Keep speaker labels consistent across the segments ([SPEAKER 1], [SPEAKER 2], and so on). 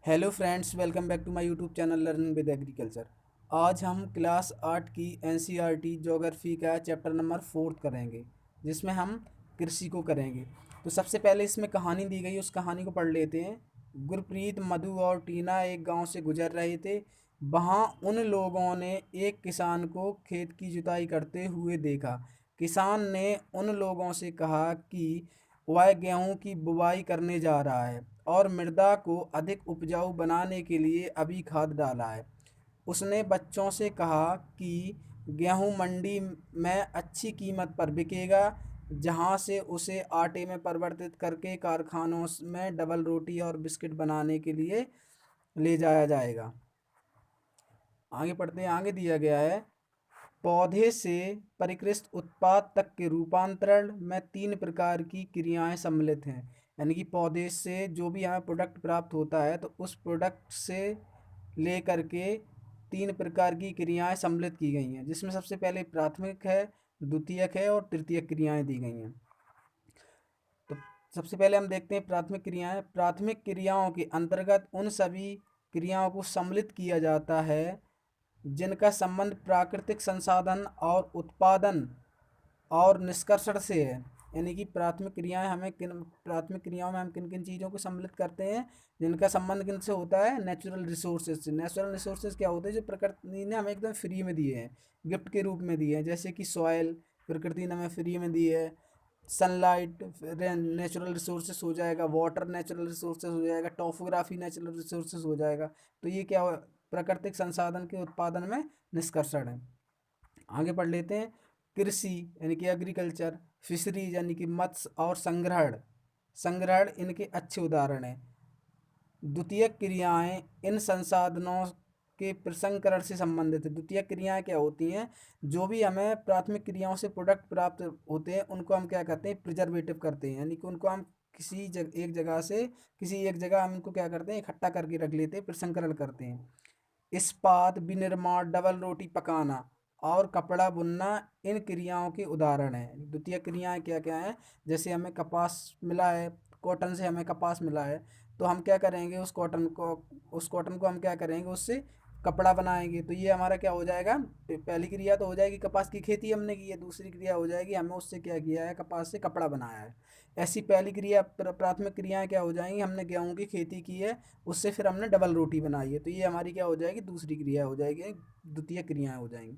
[SPEAKER 1] Hello friends, welcome back to my YouTube channel learning with agriculture. आज हम class 8 की NCERT geography का chapter number 4 करेंगे, जिसमें हम कृषि को करेंगे। तो सबसे पहले इसमें कहानी दी गई, उस कहानी को पढ़ लेते हैं। गुरप्रीत, मधु और टीना एक गांव से गुजर रहे थे। वहां उन लोगों ने एक किसान को खेत की जुताई करते हुए देखा। किसान ने उन लोगों से कहा कि वह गेहूं की बुवाई करने जा रहा है और मृदा को अधिक उपजाऊ बनाने के लिए अभी खाद डाला है। उसने बच्चों से कहा कि गेहूं मंडी में अच्छी कीमत पर बिकेगा, जहां से उसे आटे में परिवर्तित करके कारखानों में डबल रोटी और बिस्किट बनाने के लिए ले जाया जाएगा। आगे पढ़ते हैं। आगे दिया गया है, पौधे से परिकृष्ट उत्पाद तक के रूपांतरण में 3 प्रकार की क्रियाएं सम्मिलित हैं। यानी कि पौधे से जो भी हमें प्रोडक्ट प्राप्त होता है, तो उस प्रोडक्ट से लेकर के 3 प्रकार की क्रियाएं सम्मिलित की गई हैं, जिसमें सबसे पहले प्राथमिक है, द्वितीयक है और तृतीयक क्रियाएं दी गई हैं। तो सबसे पहले हम देखते हैं प्राथमिक क्रियाएं। प्राथमिक क्रियाओं के अंतर्गत उन सभी क्रियाओं को सम्मिलित किया जाता है जिनका संबंध प्राकृतिक संसाधन और उत्पादन और निष्कर्षण से है। यानी कि प्राथमिक क्रियाओं में हम किन किन चीज़ों को सम्मिलित करते हैं, जिनका संबंध किन से होता है? नेचुरल रिसोर्सेज से। नेचुरल रिसोर्सेज क्या होते हैं? जो प्रकृति ने हमें एकदम फ्री में दिए हैं, गिफ्ट के रूप में दिए हैं। जैसे कि सॉयल, प्रकृति ने हमें फ्री में दी है। सनलाइट नेचुरल रिसोर्सेज हो जाएगा, वाटर नेचुरल रिसोर्सेज हो जाएगा, टोपोग्राफी नेचुरल रिसोर्सेज हो जाएगा। तो ये क्या प्राकृतिक संसाधन के उत्पादन में निष्कर्षण है। आगे पढ़ लेते हैं। कृषि यानी कि एग्रीकल्चर, फिशरीज यानी कि मत्स्य और संग्रहण संग्रहण इनके अच्छे उदाहरण हैं। द्वितीयक क्रियाएं इन संसाधनों के प्रसंस्करण से संबंधित है। द्वितीयक क्रियाएं क्या होती हैं? जो भी हमें प्राथमिक क्रियाओं से प्रोडक्ट प्राप्त होते हैं, उनको हम क्या करते हैं? प्रिजर्वेटिव करते हैं। यानी कि उनको हम किसी एक जगह हम इनको क्या करते हैं? इकट्ठा करके रख लेते हैं, प्रसंस्करण करते हैं। इस्पात, विनिर्माण, डबल रोटी पकाना और कपड़ा बुनना इन क्रियाओं के उदाहरण हैं। द्वितीय क्रियाएं क्या क्या हैं? जैसे हमें कपास मिला है, कॉटन से हमें कपास मिला है, तो हम क्या करेंगे? उस कॉटन को हम क्या करेंगे? उससे कपड़ा बनाएंगे। तो ये हमारा क्या हो जाएगा? पहली क्रिया तो हो जाएगी कपास की खेती हमने की है। दूसरी क्रिया हो जाएगी हमें उससे क्या किया है? कपास से कपड़ा बनाया है। ऐसी पहली क्रिया प्राथमिक क्रियाएं क्या हो जाएंगी? हमने गेहूं की खेती की है, उससे फिर हमने डबल रोटी बनाई है, तो ये हमारी क्या हो जाएगी? दूसरी क्रिया हो जाएगी, द्वितीय क्रियाएं हो जाएंगी।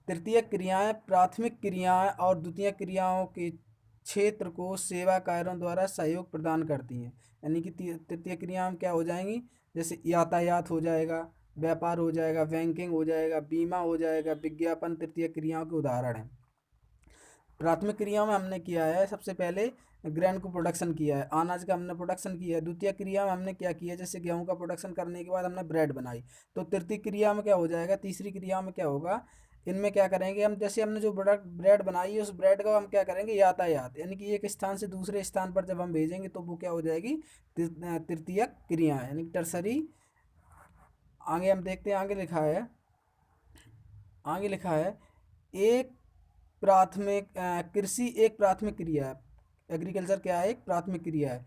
[SPEAKER 1] तृतीय क्रियाएं प्राथमिक क्रियाएं और द्वितीय क्रियाओं के क्षेत्र को सेवा कार्यों द्वारा सहयोग प्रदान करती हैं। यानी कि तृतीय क्रियाएं क्या हो जाएंगी? जैसे यातायात हो जाएगा, व्यापार हो जाएगा, बैंकिंग हो जाएगा, बीमा हो जाएगा, विज्ञापन तृतीय क्रियाओं के उदाहरण हैं। प्राथमिक क्रियाओं में हमने किया है सबसे पहले ग्रेन को प्रोडक्शन किया है, अनाज का हमने प्रोडक्शन किया है। द्वितीय क्रिया में हमने क्या किया? जैसे गेहूं का प्रोडक्शन करने के बाद हमने ब्रेड बनाई। तो तृतीय क्रिया में क्या हो जाएगा? तीसरी क्रिया में क्या होगा? इनमें क्या करेंगे हम? जैसे हमने जो प्रोडक्ट ब्रेड बनाई है, उस ब्रेड का हम क्या करेंगे? यातायात, यानी कि एक स्थान से दूसरे स्थान पर जब हम भेजेंगे तो वो क्या हो जाएगी? तृतीय क्रिया यानी टर्सरी। आगे हम देखते हैं। आगे लिखा है एक प्राथमिक कृषि एक प्राथमिक क्रिया है। एग्रीकल्चर क्या है? एक प्राथमिक क्रिया है।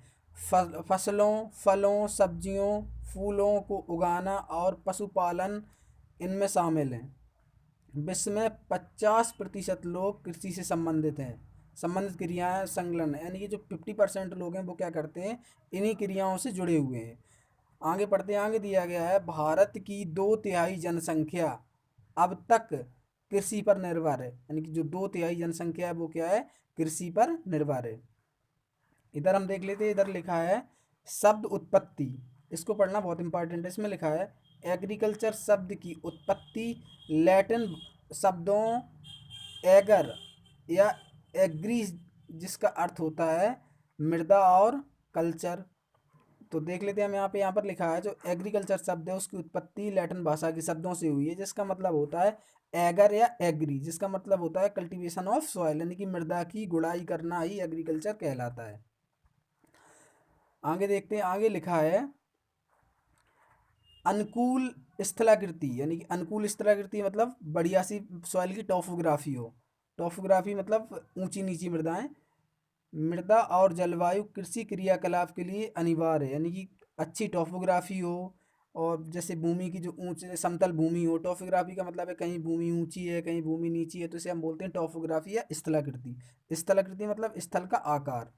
[SPEAKER 1] फसलों, फलों, सब्जियों, फूलों को उगाना और पशुपालन इनमें शामिल हैं। विश्व में 50% लोग कृषि से संबंधित हैं। संबंधित क्रियाएं संलग्न है, यानी कि जो 50% लोग हैं वो क्या करते हैं? इन्हीं क्रियाओं से जुड़े हुए हैं। आगे पढ़ते हैं। आगे दिया गया है, भारत की 2/3 जनसंख्या अब तक कृषि पर निर्भर है। यानी कि जो 2/3 जनसंख्या है वो क्या है? कृषि पर निर्भर है। इधर हम देख लेते हैं। इधर लिखा है शब्द उत्पत्ति, इसको पढ़ना बहुत इंपॉर्टेंट है। इसमें लिखा है एग्रीकल्चर शब्द की उत्पत्ति लैटिन शब्दों एगर या एग्री, जिसका अर्थ होता है मृदा, और कल्चर। तो देख लेते हैं हम यहाँ पर लिखा है जो एग्रीकल्चर शब्द है उसकी उत्पत्ति लैटिन भाषा के शब्दों से हुई है, जिसका मतलब होता है एगर या एग्री, जिसका मतलब होता है कल्टीवेशन ऑफ सॉइल, यानी कि मृदा की गुड़ाई करना ही एग्रीकल्चर कहलाता है। आगे देखते हैं। आगे लिखा है अनुकूल स्थलाकृति, यानी कि अनुकूल स्थलाकृति मतलब बढ़िया सी सॉइल की टोपोग्राफी हो। टोपोग्राफी मतलब ऊंची नीची मृदाएं। मृदा और जलवायु कृषि क्रियाकलाप के लिए अनिवार्य है। यानी कि अच्छी टॉपोग्राफी हो, और जैसे भूमि की जो ऊंचे समतल भूमि हो। टॉपोग्राफी का मतलब है कहीं भूमि ऊंची है, कहीं भूमि नीची है, तो इसे हम बोलते हैं टॉपोग्राफी या स्थलाकृति। स्थलाकृति मतलब स्थल का आकार।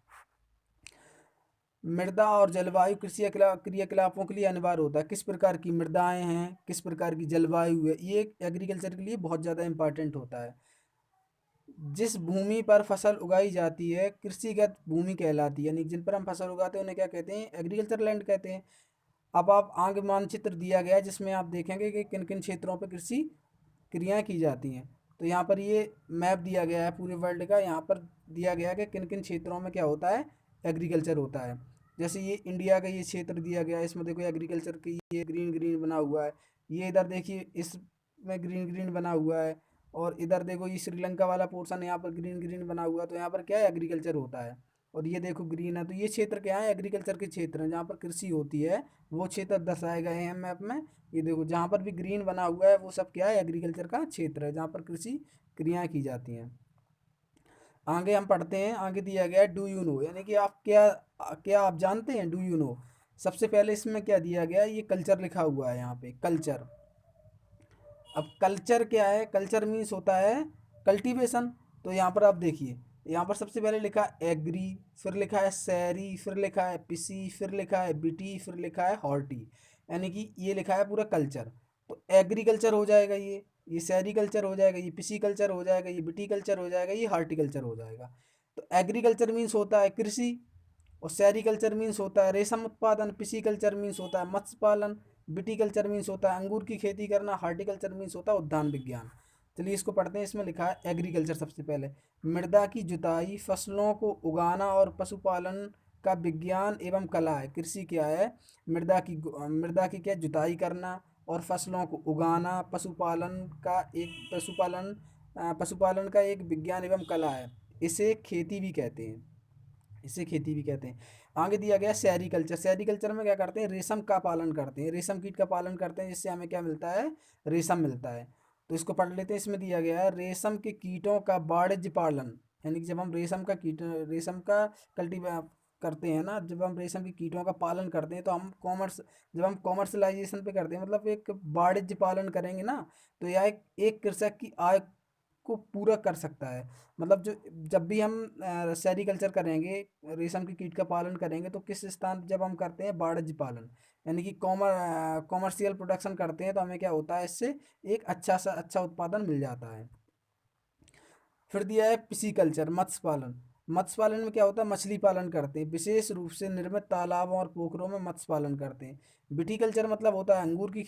[SPEAKER 1] मृदा और जलवायु कृषि क्रियाकलापों के लिए अनिवार्य होता है। किस प्रकार की मृदाएं हैं, किस प्रकार की जलवायु है, ये एग्रीकल्चर के लिए बहुत ज़्यादा इंपॉर्टेंट होता है। जिस भूमि पर फसल उगाई जाती है कृषिगत भूमि कहलाती है, यानी जिन पर हम फसल उगाते हैं उन्हें क्या कहते हैं, एग्रीकल्चर लैंड कहते हैं। अब आप आगे मानचित्र दिया गया है जिसमें आप देखेंगे कि किन किन क्षेत्रों पर कृषि क्रियाएं की जाती हैं। तो यहाँ पर ये मैप दिया गया है पूरे वर्ल्ड का, यहाँ पर दिया गया है कि किन किन क्षेत्रों में क्या होता है, एग्रीकल्चर होता है। जैसे ये इंडिया का ये क्षेत्र दिया गया है, इसमें देखो एग्रीकल्चर की ये ग्रीन ग्रीन बना हुआ है। ये इधर देखिए इसमें ग्रीन ग्रीन बना हुआ है। और इधर देखो ये श्रीलंका वाला पोर्शन यहाँ पर ग्रीन ग्रीन बना हुआ है, तो यहाँ पर क्या है, एग्रीकल्चर होता है। और ये देखो ग्रीन है, तो ये क्षेत्र क्या है, एग्रीकल्चर के क्षेत्र हैं जहाँ पर कृषि होती है। वो क्षेत्र दर्शाए गए हैं मैप में। ये देखो जहाँ पर भी ग्रीन बना हुआ है वो सब क्या है, एग्रीकल्चर का क्षेत्र है जहाँ पर कृषि क्रियाएं की जाती हैं। आगे हम पढ़ते हैं, आगे दिया गया है डू यू नो, यानी कि आप क्या क्या आप जानते हैं, डू यू नो। सबसे पहले इसमें क्या दिया गया है, ये कल्चर लिखा हुआ है यहाँ पे, कल्चर। अब कल्चर क्या है, कल्चर मीन्स होता है कल्टीवेशन। तो यहाँ पर आप देखिए, यहाँ पर सबसे पहले लिखा है एग्री, फिर लिखा है सैरी, फिर लिखा है पिसी, फिर लिखा है बिटी, फिर लिखा है हॉर्टी, यानी कि ये लिखा है पूरा कल्चर। तो एग्रीकल्चर हो जाएगा ये सैरीकल्चर हो जाएगा, ये पिसी कल्चर हो जाएगा, ये बिटी कल्चर हो जाएगा, ये हार्टिकल्चर हो जाएगा। तो एग्रीकल्चर मीन्स होता है कृषि, और सेरीकल्चर मीन्स होता है रेशम उत्पादन, पिसीकल्चर मीन्स होता है मत्स्य पालन, विटीकल्चर मीन्स होता है अंगूर की खेती करना, हार्टिकल्चर मीन्स होता है उद्यान विज्ञान। चलिए इसको पढ़ते हैं। इसमें लिखा है एग्रीकल्चर सबसे पहले, मृदा की जुताई, फसलों को उगाना और पशुपालन का विज्ञान एवं कला है। कृषि क्या है, मृदा की क्या, जुताई करना और फसलों को उगाना, पशुपालन का एक विज्ञान एवं कला है। इसे खेती भी कहते हैं, इसे खेती भी कहते हैं। आगे दिया गया सेरीकल्चर। सेरीकल्चर में क्या करते हैं, रेशम का पालन करते हैं, रेशम कीट का पालन करते हैं, जिससे हमें क्या मिलता है, रेशम मिलता है। तो इसको पढ़ लेते हैं। इसमें दिया गया है रेशम के कीटों का वाणिज्य पालन, यानी कि जब हम रेशम का कल्टी करते हैं ना, जब हम रेशम के कीटों का पालन करते हैं तो जब हम कॉमर्शलाइजेशन पे करते हैं, मतलब एक वाणिज्य पालन करेंगे ना, तो यह एक कृषक की आय को पूरा कर सकता है। मतलब जो जब भी हम सेरीकल्चर करेंगे, रेशम के कीट का पालन करेंगे, तो किस स्थान जब हम करते हैं, वाणिज्य पालन, यानी कि कॉमर्शियल प्रोडक्शन करते हैं, तो हमें क्या होता है, इससे एक अच्छा उत्पादन मिल जाता है। फिर दिया है पिसीकल्चर, मत्स्य पालन। मत्स्य पालन में क्या होता है, मछली पालन करते हैं, विशेष रूप से निर्मित तालाबों और पोखरों में मत्स्य पालन करते हैं। विटीकल्चर मतलब होता है अंगूर की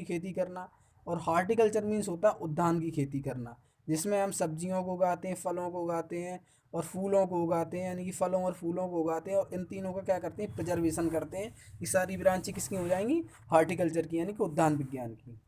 [SPEAKER 1] खेती करना। और हार्टिकल्चर मीन्स होता है उद्यान की खेती करना, जिसमें हम सब्जियों को उगाते हैं, फलों को उगाते हैं और फूलों को उगाते हैं, यानी कि फलों और फूलों को उगाते हैं, और इन तीनों का क्या करते हैं, प्रिजर्वेशन करते हैं। ये सारी ब्रांचें किसकी हो जाएंगी, हार्टिकल्चर की, यानी कि उद्यान विज्ञान की।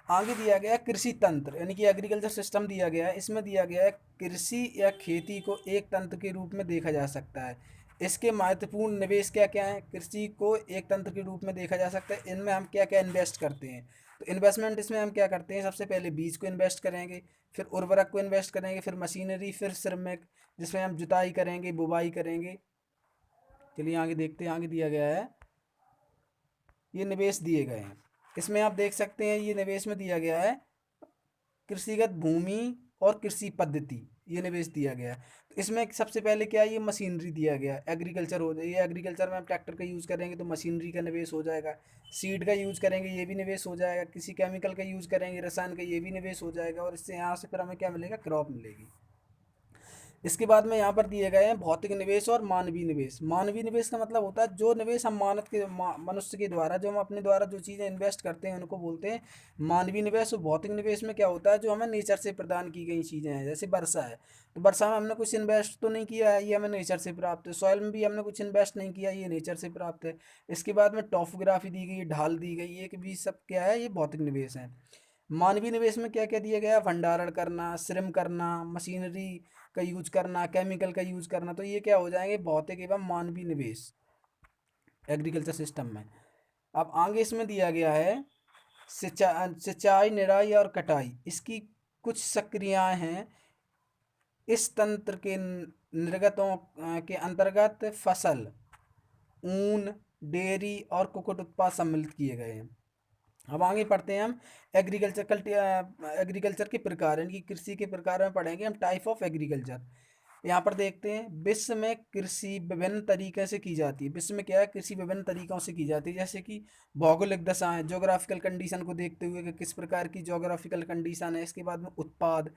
[SPEAKER 1] आगे दिया गया है कृषि तंत्र, यानी कि एग्रीकल्चर सिस्टम दिया गया है। इसमें दिया गया है कृषि या खेती को एक तंत्र के रूप में देखा जा सकता है। इसके महत्वपूर्ण निवेश क्या क्या हैं, कृषि को एक तंत्र के रूप में देखा जा सकता है, इनमें हम क्या क्या इन्वेस्ट करते हैं। तो इन्वेस्टमेंट इसमें हम क्या करते हैं, सबसे पहले बीज को इन्वेस्ट करेंगे, फिर उर्वरक को इन्वेस्ट करेंगे, फिर मशीनरी, फिर श्रमिक, जिसमें हम जुताई करेंगे, बुवाई करेंगे। चलिए आगे देखते हैं। आगे दिया गया है, ये निवेश दिए गए हैं। इसमें आप देख सकते हैं, ये निवेश में दिया गया है कृषिगत भूमि और कृषि पद्धति, ये निवेश दिया गया है। तो इसमें सबसे पहले क्या है, ये मशीनरी दिया गया है। एग्रीकल्चर हो ये एग्रीकल्चर में हम ट्रैक्टर का यूज़ करेंगे तो मशीनरी का निवेश हो जाएगा। सीड का यूज़ करेंगे, ये भी निवेश हो जाएगा। किसी केमिकल का यूज़ करेंगे, रसायन का, ये भी निवेश हो जाएगा। और इससे यहाँ से फिर हमें क्या मिलेगा, क्रॉप मिलेगी। इसके बाद में यहाँ पर दिए गए हैं भौतिक निवेश और मानवीय निवेश। मानवीय निवेश का मतलब होता है जो निवेश हम मनुष्य के द्वारा, जो हम अपने द्वारा जो चीज़ें इन्वेस्ट करते हैं उनको बोलते हैं मानवीय निवेश। और भौतिक निवेश में क्या होता है, जो हमें नेचर से प्रदान की गई चीज़ें हैं, जैसे वर्षा है, तो वर्षा में हमने कुछ इन्वेस्ट तो नहीं किया है, ये हमें नेचर से प्राप्त है। सॉइल में भी हमने कुछ इन्वेस्ट नहीं किया, ये नेचर से प्राप्त है। इसके बाद में टॉपोग्राफी दी गई, ढाल दी गई, ये भी सब क्या है, ये भौतिक निवेश है। मानवीय निवेश में क्या क्या दिया गया, भंडारण करना, श्रम करना, मशीनरी का यूज करना, केमिकल का यूज करना, तो ये क्या हो जाएंगे, भौतिक एवं मानवीय निवेश एग्रीकल्चर सिस्टम में। अब आगे इसमें दिया गया है सिंचाई, निराई और कटाई, इसकी कुछ सक्रियाएं हैं। इस तंत्र के निर्गतों के अंतर्गत फसल ऊन, डेयरी और कुक्कुट उत्पाद सम्मिलित किए गए हैं। अब आगे पढ़ते हैं हम एग्रीकल्चर के प्रकार, यानी कि कृषि के प्रकार में पढ़ेंगे हम, टाइप ऑफ एग्रीकल्चर। यहाँ पर देखते हैं विश्व में कृषि विभिन्न तरीके से की जाती है। विश्व में क्या है, कृषि विभिन्न तरीकों से की जाती है, जैसे कि भौगोलिक दशाएं, जोग्राफिकल कंडीशन को देखते हुए कि किस प्रकार की जोग्राफिकल कंडीशन है। इसके बाद में उत्पाद,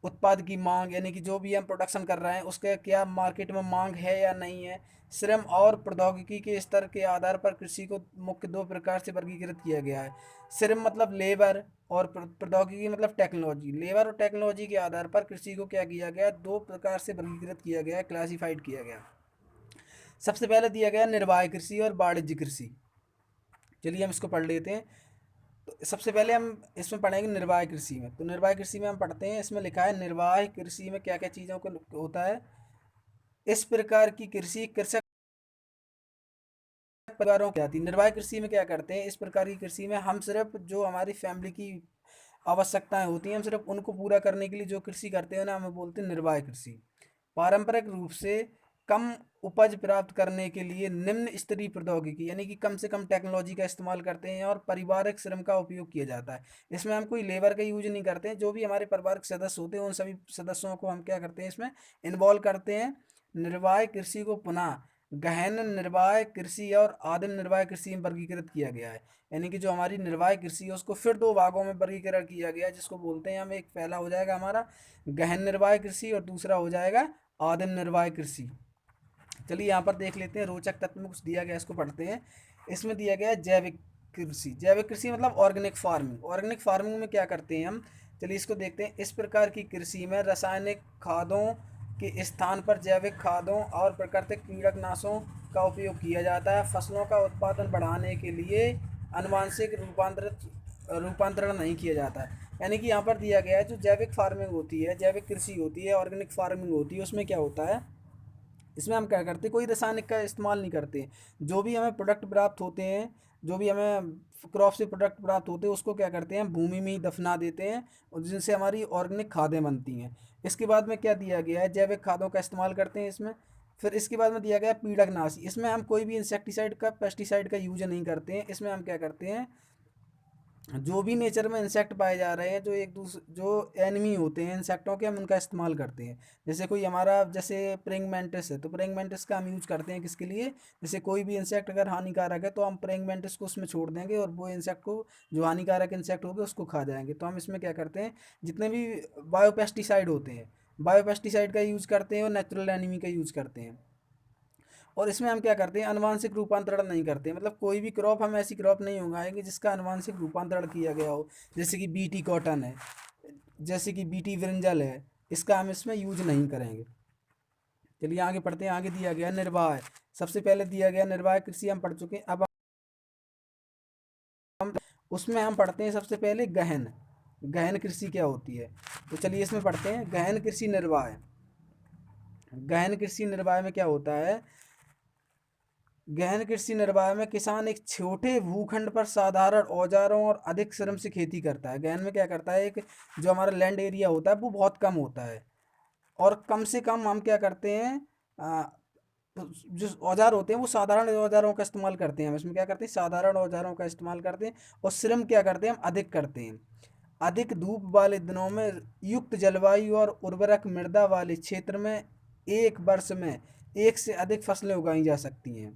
[SPEAKER 1] उत्पाद की मांग, यानी कि जो भी हम प्रोडक्शन कर रहे हैं उसके क्या मार्केट में मांग है या नहीं है। श्रम और प्रौद्योगिकी के स्तर के आधार पर कृषि को मुख्य दो प्रकार से वर्गीकृत किया गया है। श्रम मतलब लेबर, और प्रौद्योगिकी मतलब टेक्नोलॉजी। लेबर और टेक्नोलॉजी के आधार पर कृषि को क्या किया गया, दो प्रकार से वर्गीकृत किया गया है, क्लासिफाइड किया गया। सबसे पहले दिया गया निर्वाह कृषि और वाणिज्य कृषि। चलिए हम इसको पढ़ लेते हैं। तो सबसे पहले हम इसमें पढ़ेंगे निर्वाह कृषि में। तो निर्वाह कृषि में हम पढ़ते हैं, इसमें लिखा है निर्वाह कृषि में क्या क्या चीज़ों को होता है। इस प्रकार की कृषि कृषक परिवारों की आती है। निर्वाह कृषि में क्या करते हैं, इस प्रकार की कृषि में हम सिर्फ जो हमारी फैमिली की आवश्यकताएं होती हैं, हम सिर्फ उनको पूरा करने के लिए जो कृषि करते हैं ना, हमें बोलते हैं निर्वाह कृषि। पारंपरिक रूप से कम उपज प्राप्त करने के लिए निम्न स्तरीय प्रौद्योगिकी, यानी कि कम से कम टेक्नोलॉजी का इस्तेमाल करते हैं, और पारिवारिक श्रम का उपयोग किया जाता है। इसमें हम कोई लेबर का यूज नहीं करते हैं, जो भी हमारे पारिवारिक सदस्य होते हैं उन सभी सदस्यों को हम क्या करते हैं, इसमें इन्वॉल्व करते हैं। निर्वाह कृषि को पुनः गहन निर्वाह कृषि और आदिम निर्वाह कृषि में वर्गीकृत किया गया है। यानी कि जो हमारी निर्वाह कृषि है उसको फिर दो भागों में वर्गीकरण किया गया है, जिसको बोलते हैं हम, एक पहला हो जाएगा हमारा गहन निर्वाह कृषि और दूसरा हो जाएगा आदिम निर्वाह कृषि। चलिए यहाँ पर देख लेते हैं, रोचक तत्व में कुछ दिया गया, इसको पढ़ते हैं। इसमें दिया गया है जैविक कृषि। जैविक कृषि मतलब ऑर्गेनिक फार्मिंग। ऑर्गेनिक फार्मिंग में क्या करते हैं हम, चलिए इसको देखते हैं। इस प्रकार की कृषि में रासायनिक खादों के स्थान पर जैविक खादों और प्राकृतिक कीटनाशकों का उपयोग किया जाता है। फसलों का उत्पादन बढ़ाने के लिए आनुवांशिक रूपांतरण नहीं किया जाता है। यानी कि यहाँ पर दिया गया है, जो जैविक फार्मिंग होती है, जैविक कृषि होती है, ऑर्गेनिक फार्मिंग होती है, उसमें क्या होता है, इसमें हम क्या करते हैं, कोई रासायनिक का इस्तेमाल नहीं करते। जो भी हमें प्रोडक्ट प्राप्त होते हैं, जो भी हमें क्रॉप से प्रोडक्ट प्राप्त होते हैं, उसको क्या करते हैं, भूमि में ही दफना देते हैं, और जिनसे हमारी ऑर्गेनिक खादें बनती हैं। इसके बाद में क्या दिया गया है, जैविक खादों का इस्तेमाल करते हैं इसमें। फिर इसके बाद में दिया गया है पीड़कनाशी। इसमें हम कोई भी इंसेक्टिसाइड का, पेस्टिसाइड का यूज नहीं करते हैं। इसमें हम क्या करते हैं, जो भी नेचर में इंसेक्ट पाए जा रहे हैं, जो एक दूसरे जो एनिमी होते हैं इंसेक्टों के, हम उनका इस्तेमाल करते हैं। जैसे कोई हमारा, जैसे प्रेंग मैंटिस है, तो प्रेंग मैंटिस का हम यूज करते हैं किसके लिए, जैसे कोई भी इंसेक्ट अगर हानिकारक है तो हम प्रेंग मैंटिस को उसमें छोड़ देंगे, और वो इंसेक्ट को, जो हानिकारक इंसेक्ट होगा उसको खा जाएंगे। तो हम इसमें क्या करते हैं, जितने भी बायोपेस्टिसाइड होते हैं, बायोपेस्टिसाइड का यूज करते हैं, और नेचुरल एनिमी का यूज करते हैं। और इसमें हम क्या करते हैं, आनुवांशिक रूपांतरण नहीं करते, मतलब कोई भी क्रॉप, हम ऐसी क्रॉप नहीं उगाएंगे जिसका आनुवांशिक रूपांतरण किया गया हो। जैसे कि बीटी कॉटन है, जैसे कि बीटी ब्रिंजल है, इसका हम इसमें यूज नहीं करेंगे। चलिए आगे पढ़ते हैं। आगे दिया गया निर्वाह। सबसे पहले दिया गया निर्वाह कृषि हम पढ़ चुके हैं। अब हम उसमें हम पढ़ते हैं सबसे पहले गहन। गहन कृषि क्या होती है, तो चलिए इसमें पढ़ते हैं। गहन कृषि निर्वाह। गहन कृषि निर्वाह में क्या होता है, गहन कृषि निर्वाह में किसान एक छोटे भूखंड पर साधारण औजारों और अधिक श्रम से खेती करता है। गहन में क्या करता है, एक जो हमारा लैंड एरिया होता है वो बहुत कम होता है, और कम से कम हम क्या करते हैं, जो औजार होते हैं वो साधारण औजारों का इस्तेमाल करते हैं। हम इसमें क्या करते हैं, साधारण औजारों का इस्तेमाल करते हैं, और श्रम क्या करते हैं, हम अधिक करते हैं। अधिक धूप वाले दिनों में युक्त जलवायु और उर्वरक मृदा वाले क्षेत्र में एक वर्ष में एक से अधिक फसलें उगाई जा सकती हैं।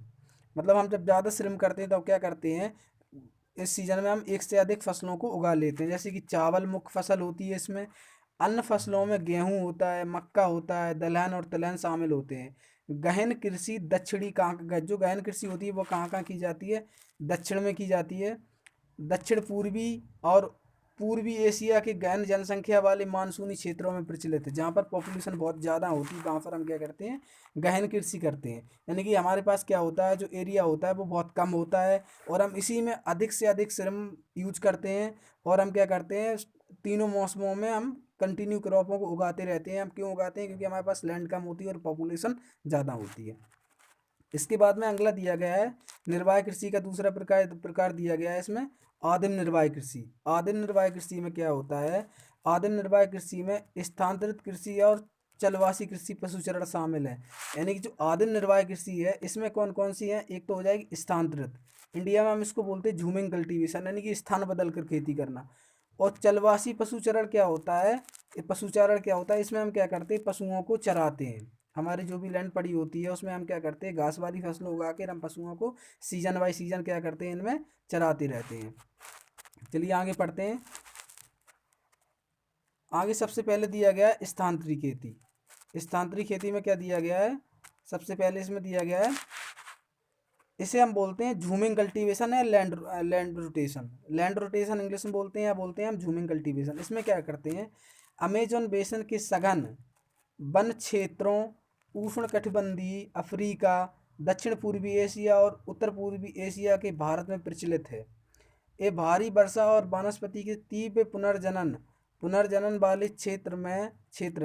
[SPEAKER 1] मतलब हम जब ज़्यादा श्रम करते हैं तो क्या करते हैं, इस सीजन में हम एक से अधिक फसलों को उगा लेते हैं। जैसे कि चावल मुख्य फसल होती है इसमें। अन्य फसलों में गेहूं होता है, मक्का होता है, दलहन और तिलहन शामिल होते हैं। गहन कृषि दक्षिणी कहाँ, जो गहन कृषि होती है वो कहाँ कहाँ की जाती है, दक्षिण में की जाती है। दक्षिण पूर्वी और पूर्वी एशिया के गहन जनसंख्या वाले मानसूनी क्षेत्रों में प्रचलित है। जहाँ पर पॉपुलेशन बहुत ज़्यादा होती है, वहाँ पर हम क्या करते हैं, गहन कृषि करते हैं। यानी कि हमारे पास क्या होता है, जो एरिया होता है वो बहुत कम होता है, और हम इसी में अधिक से अधिक श्रम यूज करते हैं। और हम क्या करते हैं, तीनों मौसमों में हम कंटिन्यू क्रॉपों को उगाते रहते हैं। हम क्यों उगाते हैं, क्योंकि हमारे पास लैंड कम होती है और पॉपुलेशन ज़्यादा होती है। इसके बाद में अगला दिया गया है, निर्वाह कृषि का दूसरा प्रकार प्रकार दिया गया है इसमें, आदिम निर्वाह कृषि। आदिम निर्वाह कृषि में क्या होता है, आदिम निर्वाह कृषि में स्थानांतरित कृषि और चलवासी कृषि पशुचरण शामिल है। यानी कि जो आदिम निर्वाह कृषि है इसमें कौन कौन सी है, एक तो हो जाएगी स्थानांतरित, इंडिया में हम इसको बोलते हैं झूमिंग कल्टीवेशन, यानी कि स्थान बदल कर खेती करना। और चलवासी पशुचरण क्या होता है, ये पशुचारण क्या होता है, इसमें हम क्या करते हैं, पशुओं को चराते हैं। हमारी जो भी लैंड पड़ी होती है उसमें हम क्या करते हैं, घास वाली फसल उगा कर हम पशुओं को सीजन बाई सीजन क्या करते हैं, इनमें चराते रहते हैं। चलिए आगे पढ़ते हैं। आगे सबसे पहले दिया गया है स्थानांतरित खेती। स्थानांतरित खेती में क्या दिया गया है, सबसे पहले इसमें दिया गया है, इसे हम बोलते हैं झूमिंग कल्टीवेशन या land rotation. Land rotation English में बोलते हैं या बोलते हैं हम झूमिंग कल्टीवेशन। इसमें क्या करते हैं, अमेजन बेसिन के सघन वन क्षेत्रों, उष्णकटिबंधीय अफ्रीका, दक्षिण पूर्वी एशिया और उत्तर पूर्वी एशिया के भारत में प्रचलित है। ये भारी वर्षा और वनस्पति के तीव्र पुनर्जनन वाले क्षेत्र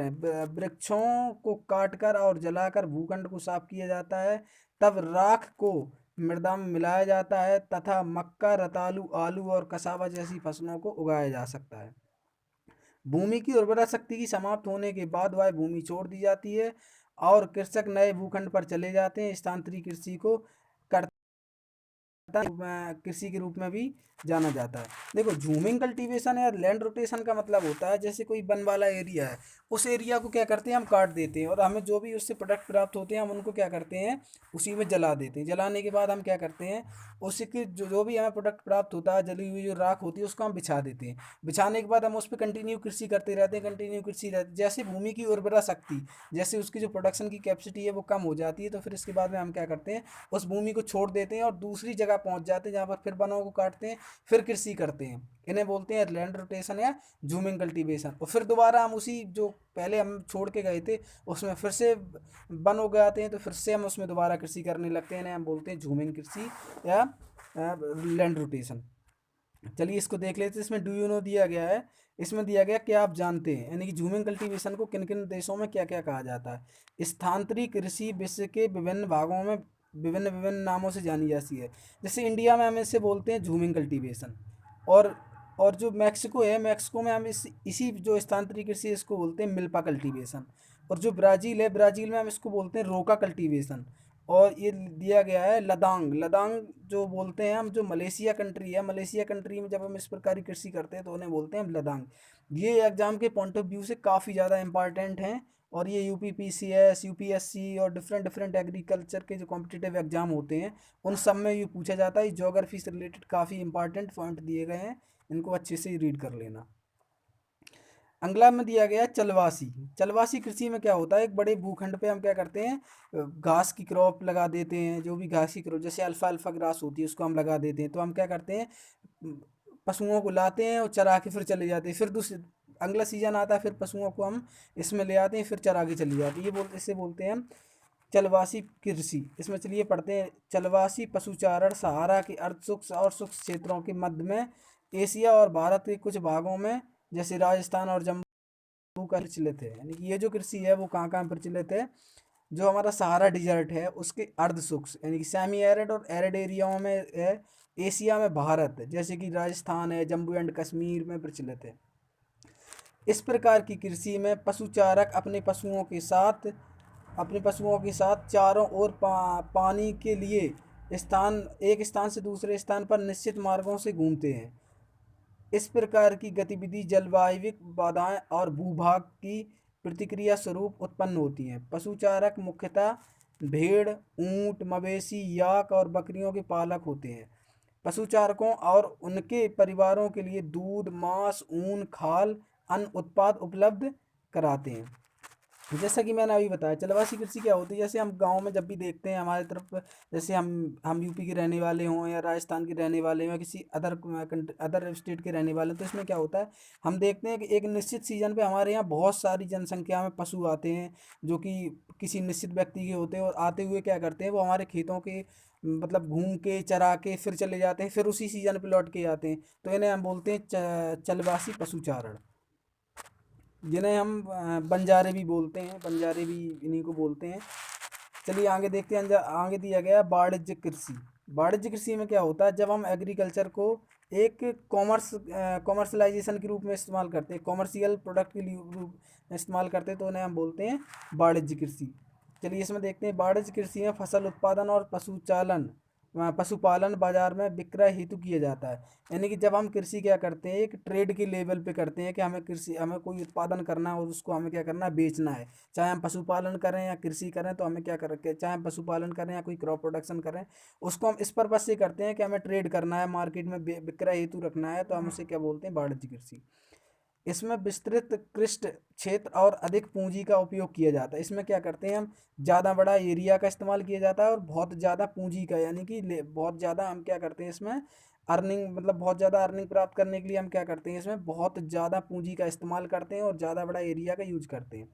[SPEAKER 1] हैं। वृक्षों को काटकर और जलाकर भूखंड को साफ किया जाता है, तब राख को मृदा में मिलाया जाता है तथा मक्का, रतालू, आलू और कसावा जैसी फसलों को उगाया जा सकता है। भूमि की उर्वरा शक्ति की समाप्त होने के बाद वह भूमि छोड़ दी जाती है और कृषक नए भूखंड पर चले जाते हैं। स्थानांतरित कृषि को करते कृषि के रूप में भी जाना जाता है। देखो, झूमिंग कल्टीवेशन या लैंड रोटेशन का मतलब होता है जैसे कोई वन वाला एरिया है, उस एरिया को क्या करते हैं, हम काट देते हैं और हमें जो भी उससे प्रोडक्ट प्राप्त होते हैं हम उनको क्या करते हैं, उसी में जला देते हैं। जलाने के बाद हम क्या करते हैं, उसके जो भी हमें प्रोडक्ट प्राप्त होता है, जली हुई जो राख होती है उसको हम बिछा देते हैं। बिछाने के बाद हम उस पर कंटिन्यू कृषि करते रहते हैं, कंटिन्यू कृषि रहते, जैसे भूमि की उर्वरा शक्ति, जैसे उसकी जो प्रोडक्शन की कैपेसिटी है वो कम हो जाती है, तो फिर इसके बाद में हम क्या करते हैं, उस भूमि को छोड़ देते हैं और दूसरी जगह पहुंच जाते हैं जहाँ पर फिर वनों को काटते हैं, फिर कृषि करते हैं। इन्हें बोलते हैं लैंड रोटेशन या झूमिंग कल्टीवेशन। और फिर दोबारा हम उसी जो पहले हम छोड़ के गए थे उसमें फिर से वन हो जाते हैं, तो फिर से हम उसमें दोबारा कृषि करने लगते हैं। इन्हें हम बोलते हैं झूमिंग कृषि या लैंड रोटेशन। चलिए इसको देख लेते हैं। इसमें डू यू नो दिया गया है, इसमें दिया गया क्या आप जानते हैं, यानी कि झूमिंग कल्टीवेशन को किन किन देशों में क्या क्या कहा जाता है। स्थानांतरित कृषि विश्व के विभिन्न भागों में विभिन्न विभिन्न नामों से जानी जाती है। जैसे इंडिया में हम इसे बोलते हैं झूमिंग कल्टीवेशन, और जो मैक्सिको है, मैक्सिको में हम इसी जो स्थानांतरित कृषि इसको बोलते हैं मिल्पा कल्टीवेशन। और जो ब्राज़ील है, ब्राज़ील में हम इसको बोलते हैं रोका कल्टीवेशन। और ये दिया गया है लदांग, लदांग जो बोलते हैं हम, जो मलेशिया कंट्री है, मलेशिया कंट्री में जब हम इस प्रकार की कृषि करते हैं तो उन्हें बोलते हैं हम लदांग। ये एग्जाम के पॉइंट ऑफ व्यू से काफ़ी ज़्यादा इंपॉर्टेंट हैं, और ये यूपीपीसीएस, यूपीएससी और डिफरेंट डिफरेंट एग्रीकल्चर के जो कॉम्पिटिटिव एग्जाम होते हैं उन सब में ये पूछा जाता है। ज्योग्राफी से रिलेटेड काफ़ी इंपॉर्टेंट पॉइंट दिए गए हैं, इनको अच्छे से रीड कर लेना। अगला में दिया गया है चलवासी। चलवासी कृषि में क्या होता है, एक बड़े भूखंड पे हम क्या करते हैं, घास की क्रॉप लगा देते हैं। जो भी घास की क्रॉप, जैसे अल्फा अल्फा ग्रास होती है उसको हम लगा देते हैं। तो हम क्या करते हैं, पशुओं को लाते हैं और चरा के फिर चले जाते हैं। फिर दूसरे अगला सीजन आता है, फिर पशुओं को हम इसमें ले आते हैं, फिर चरा के चले जाते हैं। इसे बोलते हैं हम चलवासी कृषि। इसमें चलिए पढ़ते हैं। चलवासी पशुचारण सहारा के अर्ध शुष्क और शुष्क क्षेत्रों के मध्य में, एशिया और भारत के कुछ भागों में जैसे राजस्थान और जम्मू का प्रचलित है। यानी कि ये जो कृषि है वो कहाँ कहाँ प्रचलित है, जो हमारा सहारा डिजर्ट है उसके अर्ध शुष्क यानी कि सेमी एरिड और एरिड एरियाओं में है। एशिया में भारत जैसे कि राजस्थान है, जम्मू एंड कश्मीर में प्रचलित है। इस प्रकार की कृषि में पशुचारक अपने पशुओं के साथ चारों ओर पानी के लिए एक स्थान से दूसरे स्थान पर निश्चित मार्गों से घूमते हैं। इस प्रकार की गतिविधि जलवायविक बाधाएं और भूभाग की प्रतिक्रिया स्वरूप उत्पन्न होती हैं। पशुचारक मुख्यतः भेड़, ऊंट, मवेशी, याक और बकरियों के पालक होते हैं। पशुचारकों और उनके परिवारों के लिए दूध, मांस, ऊन, खाल, अन्य उत्पाद उपलब्ध कराते हैं। जैसा कि मैंने अभी बताया, चलवासी कृषि क्या होती है, जैसे हम गांव में जब भी देखते हैं हमारे तरफ, जैसे हम यूपी के रहने वाले हों या राजस्थान के रहने वाले हों या किसी अदर स्टेट के रहने वाले, तो इसमें क्या होता है, हम देखते हैं कि एक निश्चित सीजन पे हमारे यहाँ बहुत सारी जनसंख्या में पशु आते हैं जो कि किसी निश्चित व्यक्ति के होते हैं, और आते हुए क्या करते हैं, वो हमारे खेतों के मतलब घूम के चरा के फिर चले जाते हैं, फिर उसी सीजन पे लौट के आते हैं। तो इन्हें हम बोलते हैं चलवासी पशुचारण, जिन्हें हम बंजारे भी बोलते हैं, बंजारे भी इन्हीं को बोलते हैं। चलिए आगे देखते हैं। आगे दिया गया वाणिज्यिक कृषि। वाणिज्य कृषि में क्या होता है, जब हम एग्रीकल्चर को एक कॉमर्शलाइजेशन के रूप में इस्तेमाल करते हैं, कॉमर्शियल प्रोडक्ट के रूप में इस्तेमाल करते हैं, तो उन्हें हम बोलते हैं वाणिज्य कृषि। चलिए इसमें देखते हैं, वाणिज्य कृषि में फसल उत्पादन और पशुपालन बाजार में विक्रय हेतु किया जाता है। यानी कि जब हम कृषि क्या करते हैं, एक ट्रेड के लेवल पे करते हैं कि हमें कोई उत्पादन करना है और उसको हमें क्या करना है, बेचना है। चाहे हम पशुपालन करें या कृषि करें, तो हमें क्या कर, चाहे हम पशुपालन करें या कोई क्रॉप प्रोडक्शन करें, उसको हम इस पर्पज से करते हैं कि हमें ट्रेड करना है, मार्केट में विक्रय हेतु रखना है, तो हम उसे क्या बोलते हैं, वाणिज्य कृषि। इसमें विस्तृत कृषि क्षेत्र और अधिक पूंजी का उपयोग किया जाता है। इसमें क्या करते हैं हम, ज़्यादा बड़ा एरिया का इस्तेमाल किया जाता है और बहुत ज़्यादा पूंजी का, यानी कि बहुत ज़्यादा हम क्या करते हैं इसमें, अर्निंग मतलब बहुत ज़्यादा अर्निंग प्राप्त करने के लिए हम क्या करते हैं, इसमें बहुत ज़्यादा पूंजी का इस्तेमाल करते हैं और ज़्यादा बड़ा एरिया का यूज करते हैं।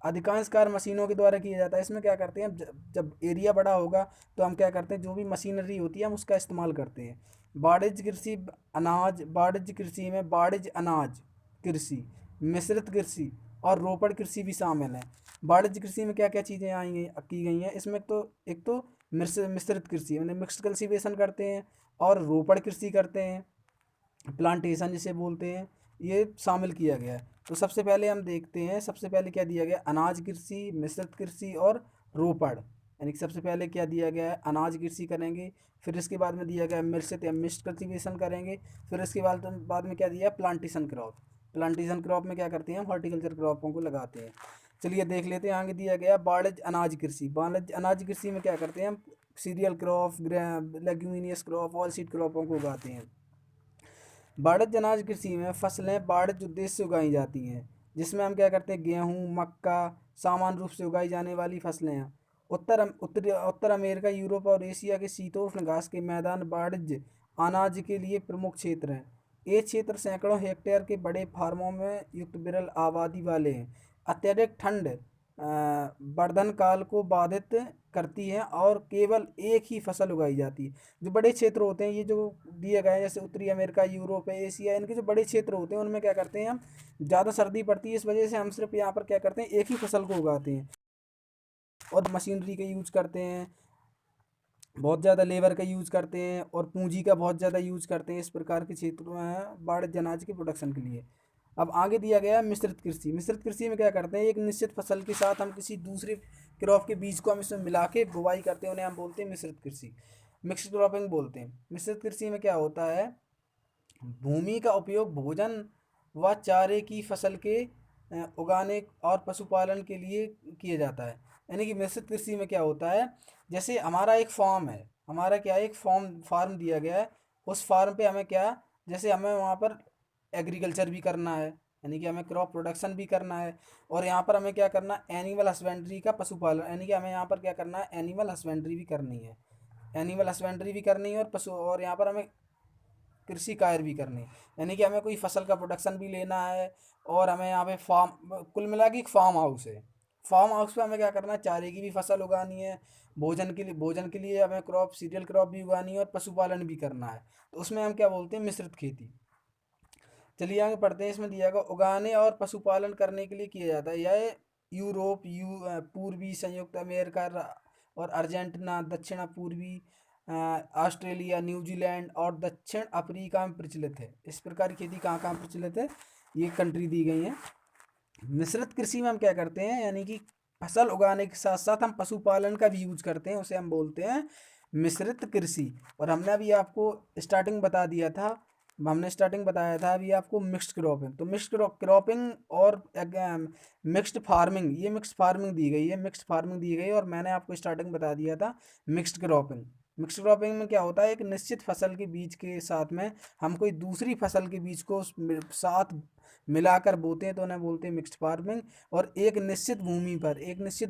[SPEAKER 1] अधिकांश कार्य मशीनों के द्वारा किया जाता है। इसमें क्या करते हैं, जब एरिया बड़ा होगा तो हम क्या करते हैं, जो भी मशीनरी होती है हम उसका इस्तेमाल करते हैं। वाणिज्य कृषि अनाज, वाणिज्य कृषि में वाणिज्य अनाज कृषि, मिश्रित कृषि और रोपड़ कृषि भी शामिल है। वाणिज्य कृषि में क्या क्या चीज़ें आई हैं, की गई हैं, इसमें तो एक तो मिश्रित कृषि मैंने मिक्स्ड कल्टीवेशन करते हैं, और रोपड़ कृषि करते हैं, प्लांटेशन जिसे बोलते हैं, ये शामिल किया गया है। तो सबसे पहले हम देखते हैं, सबसे पहले क्या दिया गया, अनाज कृषि, मिश्रित कृषि और रोपड़। यानी कि सबसे पहले क्या दिया गया है, अनाज कृषि करेंगे, फिर इसके बाद में दिया गया है मिश्रित या मिक्स्ड कल्टीवेशन करेंगे, फिर इसके बाद में क्या दिया, प्लांटेशन क्रॉप। प्लांटेशन क्रॉप में क्या करते हैं, हम हॉर्टिकल्चर क्रॉपों को लगाते हैं। चलिए देख लेते हैं, आगे दिया गया वाणिज्य अनाज कृषि। वाणिज्य अनाज कृषि में क्या करते हैं हम, cereal crop, leguminous crop, oil seed क्रॉपों को उगाते हैं। वाणिज्य अनाज कृषि में फसलें वाणिज्य उद्देश्य से उगाई जाती हैं, जिसमें हम क्या करते हैं, गेहूँ, मक्का सामान्य रूप से उगाई जाने वाली फसलें हैं। उत्तर अमेरिका, यूरोप और एशिया के शीतोष्ण घास के मैदान वाणिज्य अनाज के लिए प्रमुख क्षेत्र हैं। ये क्षेत्र सैकड़ों हेक्टेयर के बड़े फार्मों में युक्त विरल आबादी वाले हैं। अत्यधिक ठंड वर्धन काल को बाधित करती है और केवल एक ही फसल उगाई जाती है। जो बड़े क्षेत्र होते हैं, ये जो दिए गए हैं, जैसे उत्तरी अमेरिका, यूरोप, एशिया, इनके जो बड़े क्षेत्र होते हैं उनमें क्या करते हैं हम, ज़्यादा सर्दी पड़ती है, इस वजह से हम सिर्फ यहाँ पर क्या करते हैं, एक ही फसल को उगाते हैं और मशीनरी का यूज करते हैं, बहुत ज़्यादा लेबर का यूज करते हैं और पूंजी का बहुत ज़्यादा यूज करते हैं। इस प्रकार के क्षेत्रों में वाणिज्य अनाज के प्रोडक्शन के लिए। अब आगे दिया गया है मिश्रित कृषि। मिश्रित कृषि में क्या करते हैं, एक निश्चित फसल के साथ हम किसी दूसरे क्रॉप के बीज को हम इसमें मिला के बुवाई करते हैं, उन्हें हम बोलते हैं मिश्रित कृषि, मिक्स्ड क्रॉपिंग बोलते हैं। मिश्रित कृषि में क्या होता है, भूमि का उपयोग भोजन व चारे की फसल के उगाने और पशुपालन के लिए किया जाता है। यानी कि मिश्रित कृषि में क्या होता है, जैसे हमारा एक फार्म है, हमारा क्या है, एक फार्म दिया गया है, उस फार्म पे हमें क्या, जैसे हमें वहाँ पर एग्रीकल्चर भी करना है, यानी कि हमें क्रॉप प्रोडक्शन भी करना है, और यहाँ पर हमें क्या करना है, एनिमल हस्बेंड्री का पशुपालन, यानी कि हमें यहाँ पर क्या करना है, एनिमल हस्बेंड्री भी करनी है, एनिमल हस्बेंड्री भी करनी है, और पशु, और यहाँ पर हमें कृषि कार्य भी करनी है। यानी कि हमें कोई फसल का प्रोडक्शन भी लेना है, और हमें यहाँ पे फार्म, कुल मिला के एक फार्म हाउस है। फार्म हाउस पे हमें क्या करना है, चारे की भी फसल उगानी है, भोजन के लिए हमें क्रॉप, सीरियल क्रॉप भी उगानी है, और पशुपालन भी करना है। तो उसमें हम क्या बोलते हैं, मिश्रित खेती। चलिए आगे पढ़ते हैं, इसमें दिया गया उगाने और पशुपालन करने के लिए किया जाता है। यह यूरोप, पूर्वी संयुक्त अमेरिका और अर्जेंटीना, दक्षिण पूर्वी ऑस्ट्रेलिया, न्यूजीलैंड और दक्षिण अफ्रीका में प्रचलित है। इस प्रकार की खेती कहाँ कहाँ प्रचलित है, ये कंट्री दी गई हैं। मिश्रित कृषि में हम क्या करते हैं, यानी कि फसल उगाने के साथ साथ हम पशुपालन का भी यूज करते हैं, उसे हम बोलते हैं मिश्रित कृषि। और हमने अभी आपको स्टार्टिंग बता दिया था, हमने स्टार्टिंग बताया था अभी आपको मिक्स्ड क्रॉपिंग। तो मिक्स्ड क्रॉपिंग और मिक्स्ड फार्मिंग, ये मिक्स्ड फार्मिंग दी गई है, मिक्स्ड फार्मिंग दी गई, और मैंने आपको स्टार्टिंग बता दिया था मिक्स्ड क्रॉपिंग। मिक्स्ड क्रॉपिंग में क्या होता है, एक निश्चित फसल के बीज के साथ में हम कोई दूसरी फसल के बीज को साथ मिलाकर बोते हैं, तो उन्हें बोलते हैं मिक्स्ड फार्मिंग। और एक निश्चित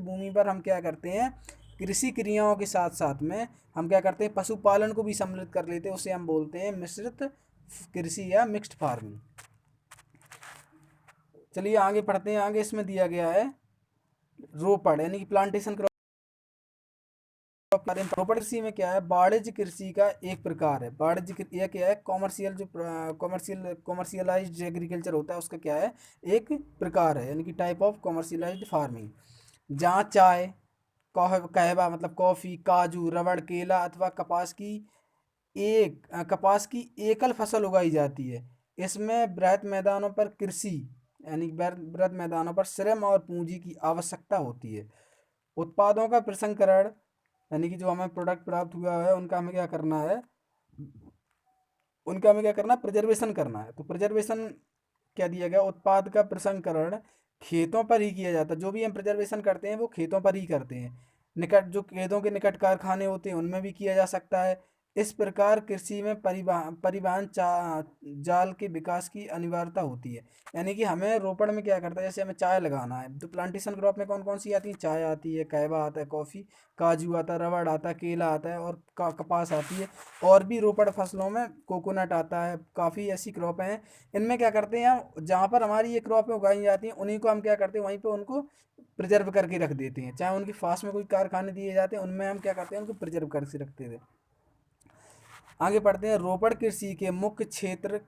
[SPEAKER 1] भूमि पर हम क्या करते हैं, कृषि क्रियाओं के साथ साथ में हम क्या करते हैं, पशुपालन को भी सम्मिलित कर लेते हैं, उसे हम बोलते हैं मिश्रित कृषि या मिक्स्ड फार्मिंग। चलिए आगे पढ़ते हैं, आगे इसमें दिया गया है रोपड़, यानी कि प्लांटेशन क्रॉप। रोपड़ कृषि में क्या है, वाणिज्य कृषि का एक प्रकार है। यह क्या है, कॉमर्शियल, जो कॉमर्शियलाइज्ड एग्रीकल्चर होता है उसका क्या है, एक प्रकार है, यानी कि टाइप ऑफ कॉमर्शियलाइज्ड फार्मिंग, जहाँ चाय, कहवा मतलब कॉफ़ी, काजू, रबड़, केला अथवा कपास की एकल फसल उगाई जाती है। इसमें बृहद मैदानों पर कृषि यानी बृहद मैदानों पर श्रम और पूंजी की आवश्यकता होती है। उत्पादों का प्रसंस्करण यानी कि जो हमें प्रोडक्ट प्राप्त हुआ है उनका हमें क्या करना है, प्रिजर्वेशन करना है। तो प्रिजर्वेशन क्या दिया गया, उत्पाद का प्रसंस्करण खेतों पर ही किया जाता है। जो भी हम प्रिजर्वेशन करते हैं वो खेतों पर ही करते हैं। जो खेतों के निकट कारखाने होते हैं उनमें भी किया जा सकता है। इस प्रकार कृषि में परिवहन जाल के विकास की अनिवार्यता होती है। यानी कि हमें रोपड़ में क्या करता है, जैसे हमें चाय लगाना है तो प्लांटेशन क्रॉप में कौन कौन सी आती है, चाय आती है, कहवा आता है, कॉफ़ी, काजू आता है, रबड़ आता है, केला आता है और कपास आती है। और भी रोपड़ फसलों में कोकोनट आता है, काफ़ी ऐसी क्रॉप हैं। इनमें क्या करते हैं हम, जहाँ पर हमारी ये क्रॉपें उगाई जाती हैं उन्हीं को हम क्या करते हैं, वहीं पे उनको प्रिजर्व करके रख देते हैं। चाहे उनके पास में कोई कारखाने दिए जाते हैं उनमें हम क्या करते हैं, उनको प्रिजर्व करके रखते थे। आगे पढ़ते हैं। रोपड़ कृषि के मुख्य क्षेत्र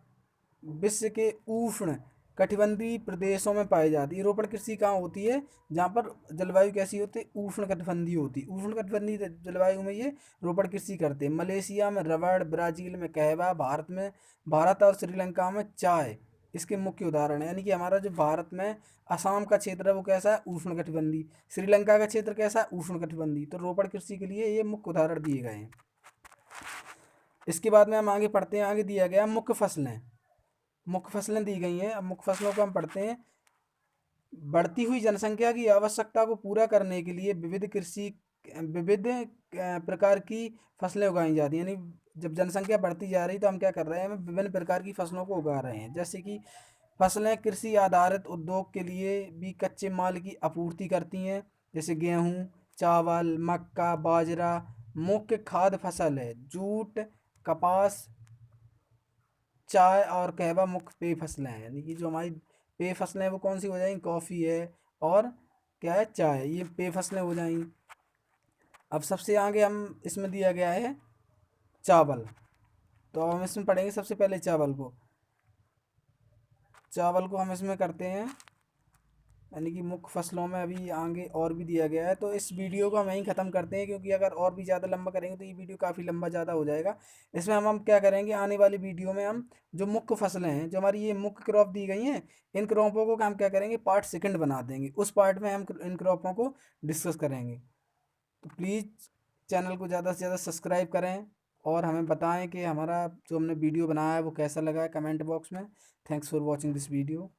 [SPEAKER 1] विश्व के उष्ण कटिबंधीय प्रदेशों में पाई जाती है। रोपड़ कृषि कहाँ होती है, जहाँ पर जलवायु कैसी होती है, उष्ण कटिबंधीय होती है। उष्ण कटिबंधीय जलवायु में ये रोपड़ कृषि करते हैं। मलेशिया में रबड़, ब्राज़ील में कहवा, भारत और श्रीलंका में चाय इसके मुख्य उदाहरण है। यानी कि हमारा जो भारत में असम का क्षेत्र है वो कैसा है, उष्ण कटिबंधीय। श्रीलंका का क्षेत्र कैसा है, उष्ण कटिबंधीय। तो रोपड़ कृषि के लिए ये मुख्य उदाहरण दिए गए हैं। इसके बाद में हम आगे पढ़ते हैं। आगे दिया गया मुख्य फसलें दी गई हैं। अब मुख्य फसलों को हम पढ़ते हैं। बढ़ती हुई जनसंख्या की आवश्यकता को पूरा करने के लिए विविध प्रकार की फसलें उगाई जाती हैं। यानी जब जनसंख्या बढ़ती जा रही तो हम क्या कर रहे हैं, हम विभिन्न प्रकार की फसलों को उगा रहे हैं। जैसे कि फसलें कृषि आधारित उद्योग के लिए भी कच्चे माल की आपूर्ति करती हैं। जैसे गेहूँ, चावल, मक्का, बाजरा मुख्य खाद्य फसल है। जूट, कपास, चाय और कहवा मुख्य पेय फसलें हैं। यानी कि जो हमारी पेय फसलें हैं वो कौन सी हो जाएंगी, कॉफ़ी है और क्या है, चाय, ये पेय फसलें हो जाएंगी। अब सबसे आगे हम इसमें दिया गया है चावल। तो अब हम इसमें पढ़ेंगे सबसे पहले चावल को हम इसमें करते हैं। यानी कि मुख्य फसलों में अभी आगे और भी दिया गया है। तो इस वीडियो को हम यहीं ख़त्म करते हैं, क्योंकि अगर और भी ज़्यादा लंबा करेंगे तो ये वीडियो काफ़ी लंबा ज़्यादा हो जाएगा। इसमें हम क्या करेंगे, आने वाली वीडियो में हम जो मुख्य फसलें हैं, जो हमारी ये मुख्य क्रॉप दी गई हैं, इन क्रॉपों को हम क्या करेंगे, पार्ट सेकंड बना देंगे। उस पार्ट में हम इन क्रॉपों को डिस्कस करेंगे। तो प्लीज़ चैनल को ज़्यादा से ज़्यादा सब्सक्राइब करें और हमें बताएं कि हमारा जो हमने वीडियो बनाया है वो कैसा लगा है, कमेंट बॉक्स में। Thanks for watching this video.